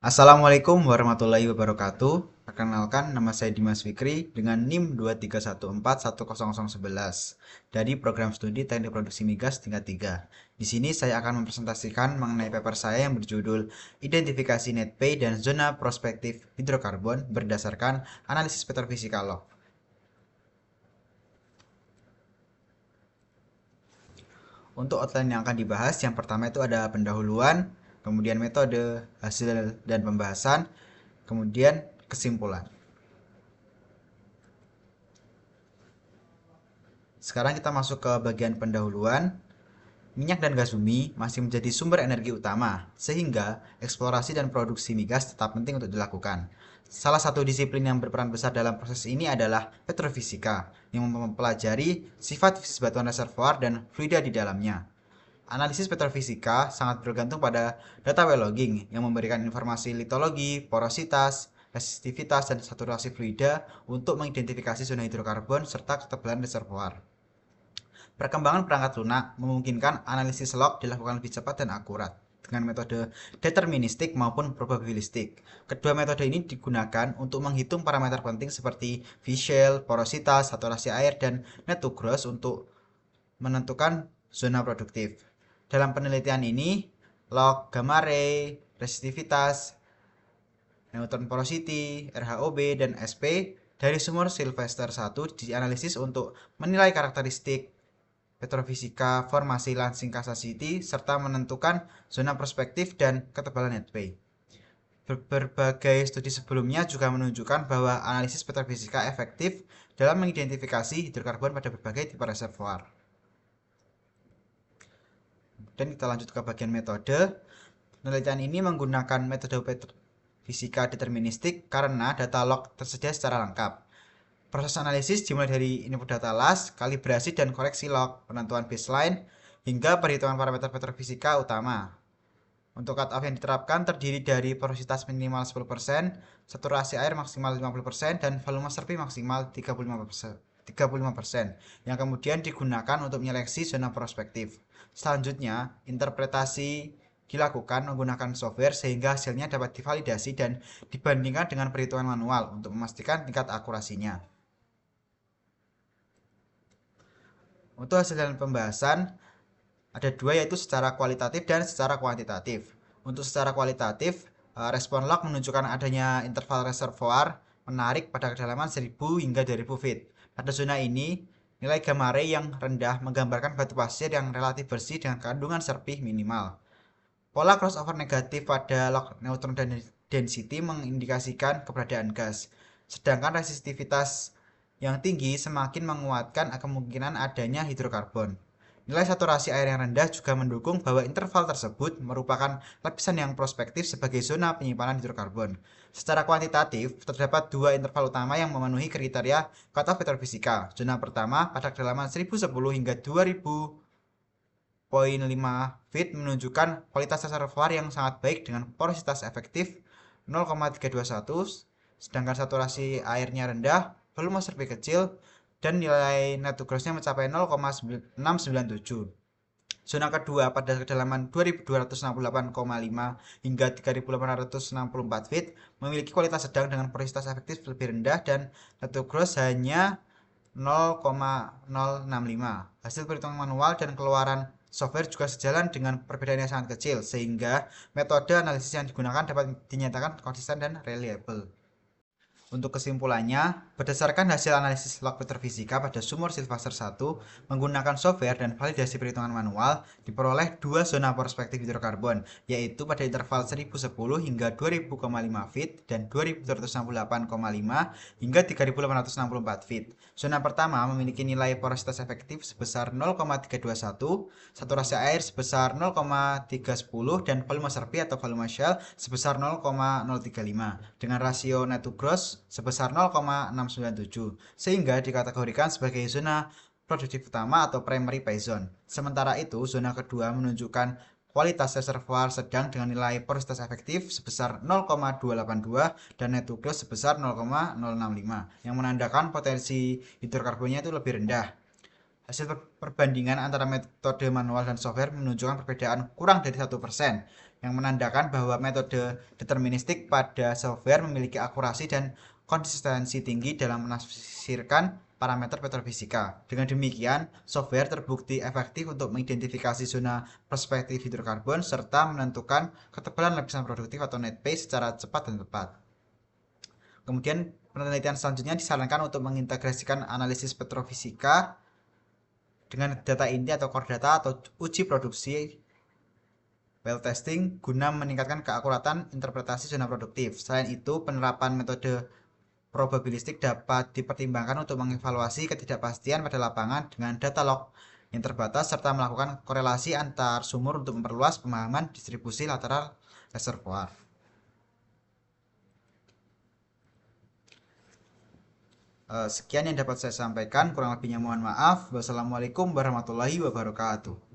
Assalamualaikum warahmatullahi wabarakatuh. Perkenalkan, nama saya Dimas Fikri dengan NIM 231410011 dari program studi Teknik Produksi Migas tingkat 3. Di sini saya akan mempresentasikan mengenai paper saya yang berjudul Identifikasi Net Pay dan Zona Prospektif Hidrokarbon berdasarkan analisis petrofisika log. Untuk outline yang akan dibahas, yang pertama itu ada pendahuluan, kemudian metode, hasil dan pembahasan, kemudian kesimpulan. Sekarang kita masuk ke bagian pendahuluan. Minyak dan gas bumi masih menjadi sumber energi utama, sehingga eksplorasi dan produksi migas tetap penting untuk dilakukan. Salah satu disiplin yang berperan besar dalam proses ini adalah petrofisika, yang mempelajari sifat fisik batuan reservoir dan fluida di dalamnya. Analisis petrofisika sangat bergantung pada data well logging yang memberikan informasi litologi, porositas, resistivitas, dan saturasi fluida untuk mengidentifikasi zona hidrokarbon serta ketebalan reservoir. Perkembangan perangkat lunak memungkinkan analisis log dilakukan lebih cepat dan akurat dengan metode deterministik maupun probabilistik. Kedua metode ini digunakan untuk menghitung parameter penting seperti V-shell, porositas, saturasi air, dan net to gross untuk menentukan zona produktif. Dalam penelitian ini, log gamma ray, resistivitas, neutron porosity, RHOB, dan SP dari sumur Sylvester 1 dianalisis untuk menilai karakteristik petrofisika formasi Lansing Kasa City serta menentukan zona prospektif dan ketebalan net pay. Berbagai studi sebelumnya juga menunjukkan bahwa analisis petrofisika efektif dalam mengidentifikasi hidrokarbon pada berbagai tipe reservoir. Dan kita lanjut ke bagian metode. Penelitian ini menggunakan metode petrofisika deterministik karena data log tersedia secara lengkap. Proses analisis dimulai dari input data las, kalibrasi dan koreksi log, penentuan baseline, hingga perhitungan parameter petrofisika utama. Untuk cutoff yang diterapkan terdiri dari porositas minimal 10%, saturasi air maksimal 50%, dan volume serpi maksimal 35%, yang kemudian digunakan untuk menyeleksi zona prospektif. Selanjutnya, interpretasi dilakukan menggunakan software sehingga hasilnya dapat divalidasi dan dibandingkan dengan perhitungan manual untuk memastikan tingkat akurasinya. Untuk hasil dan pembahasan ada dua, yaitu secara kualitatif dan secara kuantitatif. Untuk secara kualitatif, respon log menunjukkan adanya interval reservoir menarik pada kedalaman 1000 hingga 2000 feet. Pada zona ini, nilai gamma ray yang rendah menggambarkan batu pasir yang relatif bersih dengan kandungan serpih minimal. Pola crossover negatif pada log neutron dan density mengindikasikan keberadaan gas, sedangkan resistivitas yang tinggi semakin menguatkan kemungkinan adanya hidrokarbon. Nilai saturasi air yang rendah juga mendukung bahwa interval tersebut merupakan lapisan yang prospektif sebagai zona penyimpanan hidrokarbon. Secara kuantitatif, terdapat dua interval utama yang memenuhi kriteria cutoff petrofisika. Zona pertama pada kedalaman 1010 hingga 2000,5 feet menunjukkan kualitas reservoir yang sangat baik dengan porositas efektif 0,321, sedangkan saturasi airnya rendah, volume serpi kecil, dan nilai net to gross-nya mencapai 0,697. Zona kedua pada kedalaman 2268,5 hingga 3864 feet memiliki kualitas sedang dengan porositas efektif lebih rendah dan net to gross hanya 0,065. Hasil perhitungan manual dan keluaran software juga sejalan dengan perbedaan yang sangat kecil, sehingga metode analisis yang digunakan dapat dinyatakan konsisten dan reliable. Untuk kesimpulannya, berdasarkan hasil analisis log petrofisika pada sumur Sylvester 1 menggunakan software dan validasi perhitungan manual, diperoleh dua zona prospektif hidrokarbon, yaitu pada interval 1010 hingga 2000,5 feet dan 2268,5 hingga 3864 feet. Zona pertama memiliki nilai porositas efektif sebesar 0,321, saturasi air sebesar 0,310, dan volume serpi atau volume shell sebesar 0,035 dengan rasio net to gross sebesar 0,697 sehingga dikategorikan sebagai zona produktif utama atau primary pay zone. Sementara itu, zona kedua menunjukkan kualitas reservoir sedang dengan nilai porositas efektif sebesar 0,282 dan net to gross sebesar 0,065 yang menandakan potensi hidrokarbonnya itu lebih rendah. Hasil perbandingan antara metode manual dan software menunjukkan perbedaan kurang dari 1%, yang menandakan bahwa metode deterministik pada software memiliki akurasi dan konsistensi tinggi dalam menafsirkan parameter vektor fisika. Dengan demikian, software terbukti efektif untuk mengidentifikasi zona perspektif hidrokarbon serta menentukan ketebalan lapisan produktif atau net base secara cepat dan tepat. Kemudian penelitian selanjutnya disarankan untuk mengintegrasikan analisis petrofisika dengan data inti atau core data atau uji produksi well testing guna meningkatkan keakuratan interpretasi zona produktif. Selain itu, penerapan metode probabilistik dapat dipertimbangkan untuk mengevaluasi ketidakpastian pada lapangan dengan data log yang terbatas serta melakukan korelasi antar sumur untuk memperluas pemahaman distribusi lateral reservoir. Sekian yang dapat saya sampaikan, kurang lebihnya mohon maaf. Wassalamualaikum warahmatullahi wabarakatuh.